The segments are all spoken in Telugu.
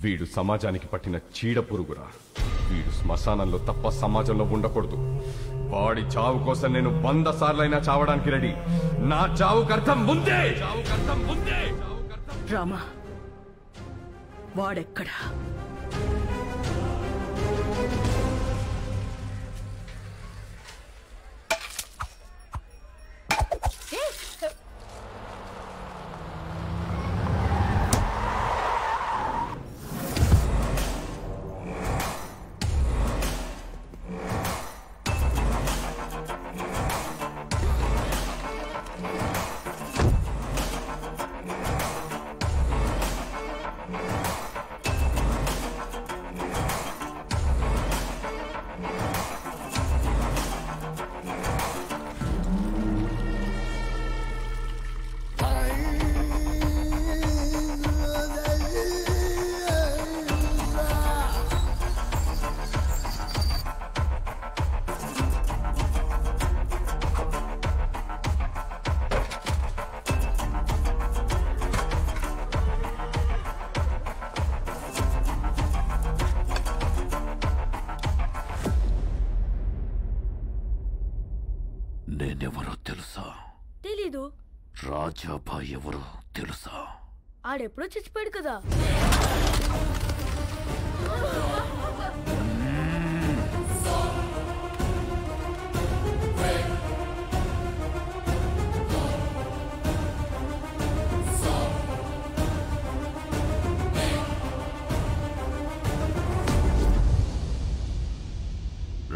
వీడు సమాజానికి పట్టిన చీడ పురుగురా. వీడు శ్మశానంలో తప్ప సమాజంలో ఉండకూడదు. వాడి చావు కోసం నేను 100 సార్లైనా చావడానికి రెడీ. నా చావుకు అర్థం ముందే. రామా, వాడెక్కడా? నేనెవరో తెలుసా? తెలీదు. రాజాబాయ్ ఎవరో తెలుసా? ఆడెప్పుడో చచ్చిపోయాడు కదా.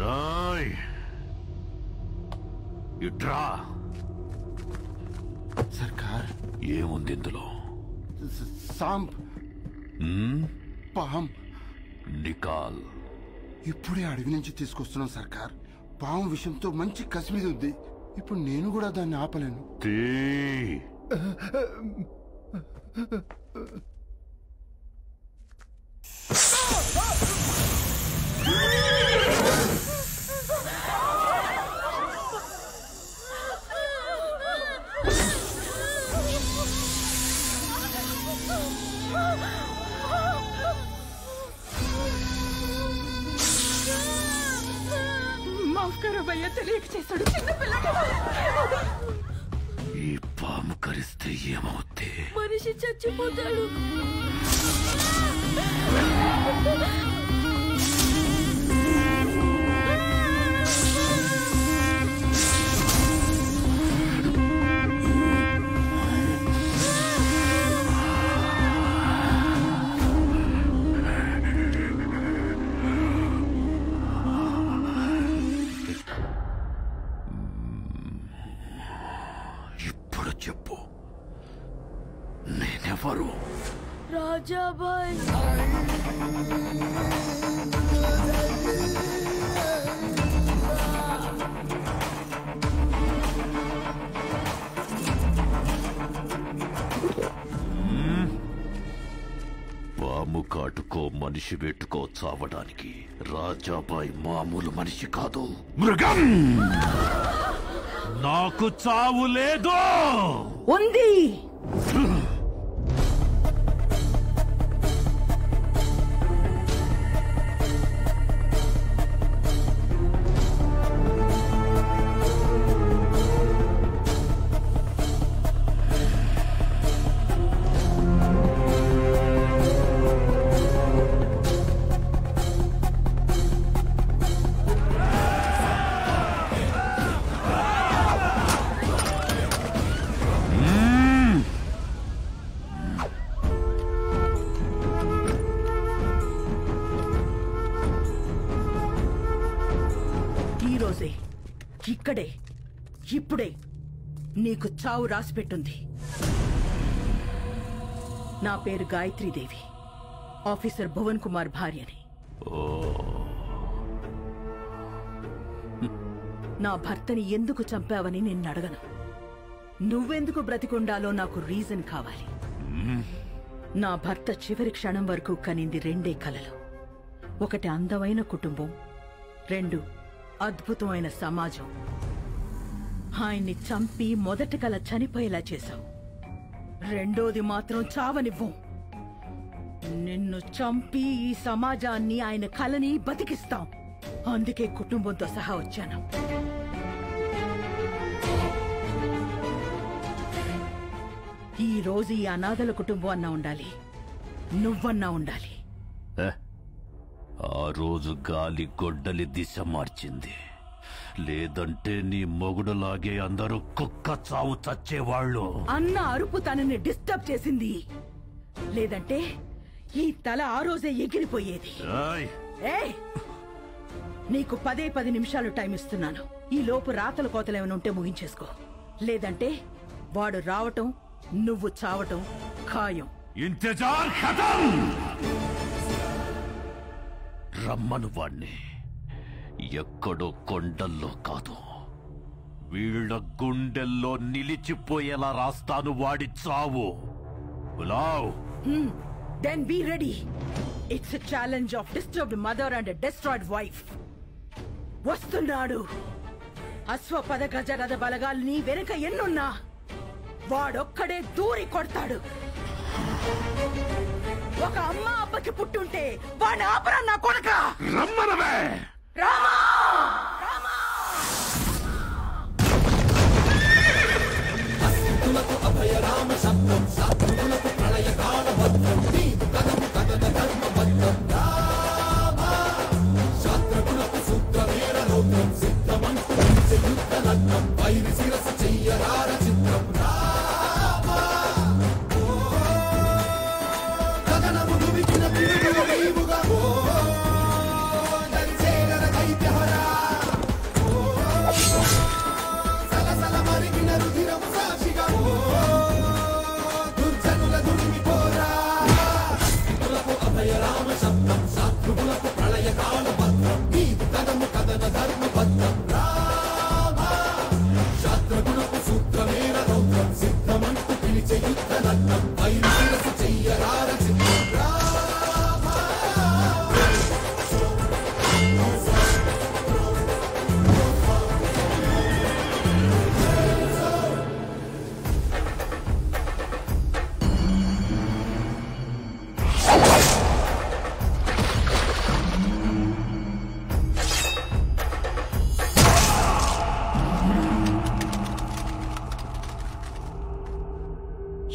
రాయ్ ఇట్రా. సర్కార్, ఏముంది ఇందులో? సాంప్, పాం. నికాల్. ఇప్పుడే అడవి నుంచి తీసుకొస్తున్నాం సర్కార్. పాము విషయంతో మంచి కసి మీద ఉంది. ఇప్పుడు నేను కూడా దాన్ని ఆపలేను. తెలియక చేశాడు. ఈ పాము కరిస్తే ఏమవుద్ది? మనిషి చచ్చిపోతాడు. చెప్పు, నేనెవరు? రాజాబాయ్. పాము కాటుకో మనిషి పెట్టుకో చావడానికి. రాజాబాయ్ మామూలు మనిషి కాదు, మృగం. నాకు చావు లేదు. ఉంది. ఇక్కడే ఇప్పుడే నీకు చావు రాసిపెట్టుంది. నా పేరు గాయత్రీదేవి, ఆఫీసర్ భువన్ కుమార్ భార్యని. నా భర్తని ఎందుకు చంపావని నిన్ను అడగను. నువ్వెందుకు బ్రతికుండాలో నాకు రీజన్ కావాలి. నా భర్త చివరి క్షణం వరకు కనింది 2 కలలు. 1 అందమైన కుటుంబం, 2 అద్భుతమైన సమాజం. ఆయన్ని చంపి మొదటి కల చనిపోయేలా చేశావు. రెండోది మాత్రం చావనివ్వం. నిన్ను చంపి ఈ సమాజాన్ని ఆయన కలని బతికిస్తాం. అందుకే కుటుంబంతో సహా వచ్చాను. ఈ రోజు ఈ అనాథల కుటుంబం అన్నా ఉండాలి, నువ్వన్నా ఉండాలి. ఆ రోజు గాలి గొడ్డలి దిశ మార్చింది. లేదంటే నీ మొగుడులాగే అందరూ కుక్క చావు చచ్చేవాళ్ళు. అన్న అరుపు తనని డిస్టర్బ్ చేసింది. లేదంటే ఈ తల ఆ రోజే ఎగిరిపోయేది. ఏయ్, నీకు 10 నిమిషాలు టైం ఇస్తున్నాను. ఈ లోపు రాతల కోతలేమైనా ఉంటే ముగించేసుకో. లేదంటే వాడు రావటం, నువ్వు చావటం ఖాయం. ఇంతజార్ ఖతం. రమ్మను వాణ్ణి. ఎక్కడో కొండల్లో కాదు, వీళ్ళ గుండెల్లో నిలిచిపోయేలా రాస్తాను వాడి చావు. బులావ్. Then be ready. It's a challenge of disturbed mother and a destroyed wife. వస్తున్నాడు. అశ్వపద గజరథ బలగాల్ని వెనుక ఎన్నున్నా వాడొక్కడే దూరి కొడతాడు. ఒక అమ్మ అబ్బకి పుట్టుంటే వాడిని ఆపరా నా కొడక. రమ్మనవే. రామా! అభయ రామ శబ్దం శత్రువులకు ప్రళయ కాల భద్రం నీకు కథము కథన ధర్మ భద్రం రామ శత్రువులకు సూత్రమేర రౌద్రం సిద్ధమంటూ యుద్ధ లగ్నం వైరి శిరసు చెయ్యరార చిత్రం రామ గగనము దుమికిన పిడుగుల వైవుగా దరిచేరన దైత్యహరా సలసల మరిగిన రుధిరము సాక్షిగా దుర్జనుల దుర్మి పోరా శత్రువులకు అభయ రామ శబ్దం శత్రువులకు ప్రళయ కాల భద్రం నీకు కథము కథన ధర్మ భద్రం రామ శత్రువులకు సూత్రమేర రౌద్రం సిద్ధమంటూ పిలిచే యుద్ధ లగ్నం వైరి శిరసు చెయ్యరార చిత్రం Rama.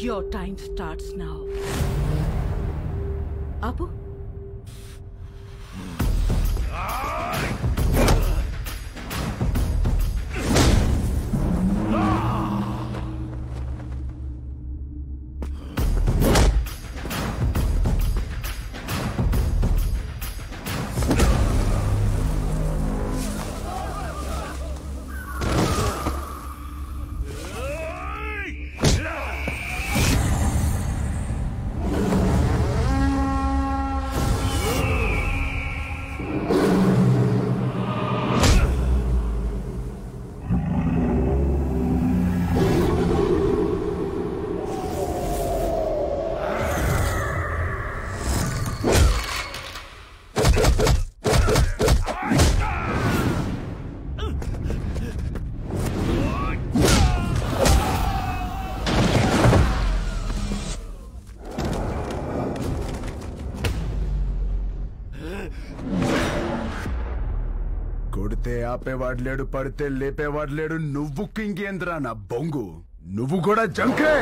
Your time starts now. Apu? కొడితే ఆపేవాడు లేడు, పడితే లేపేవాడు లేడు. నువ్వు కింగేంద్ర నా బొంగు, నువ్వు కూడా జంకే.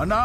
అన్నా,